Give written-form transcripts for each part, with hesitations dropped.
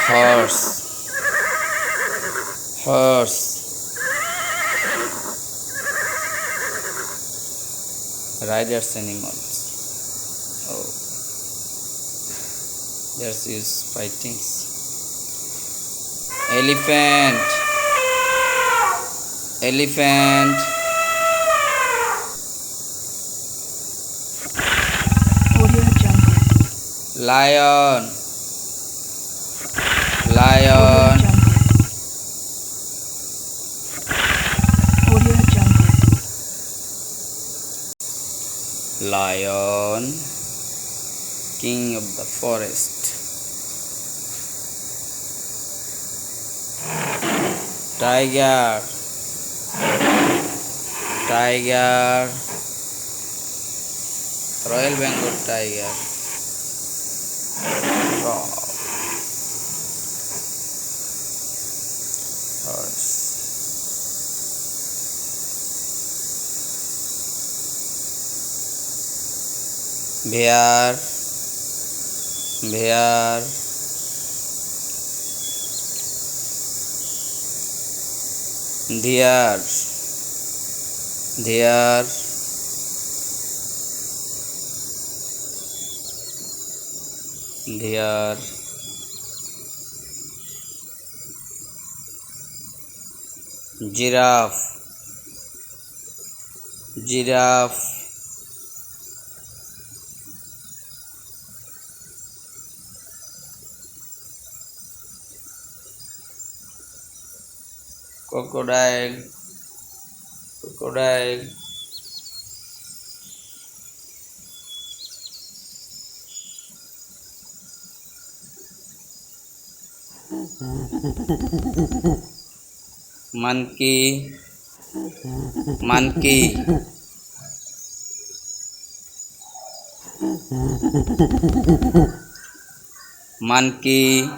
horse, horse. Riders animals. Oh, there's use fightings. Elephant, elephant. Audio Jungle. Lion, Audio lion. Jungle. Audio Jungle. Lion, king of the forest. Tiger, tiger. Royal Bengal tiger. Frog, horse. Bear, bear. Deer, deer. Deer. Giraffe, giraffe. Crocodile, crocodile. Monkey, monkey. Monkey.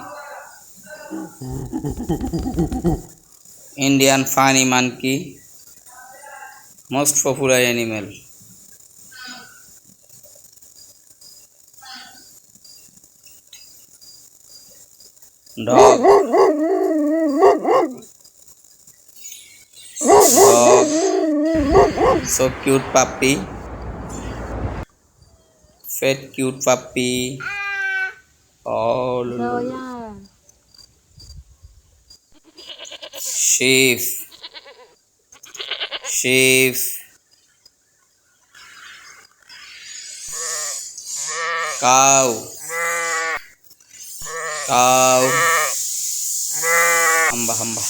Indian funny monkey. Most popular animal. Dog, dog. So cute puppy. Fat cute puppy. Oh, Zoya. sheep, sheep. Cow, cow. Hamba, hamba.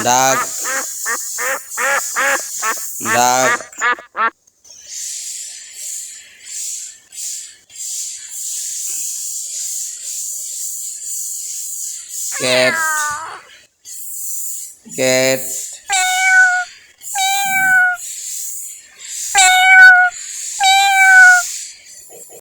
Duck, duck. Cat, cat.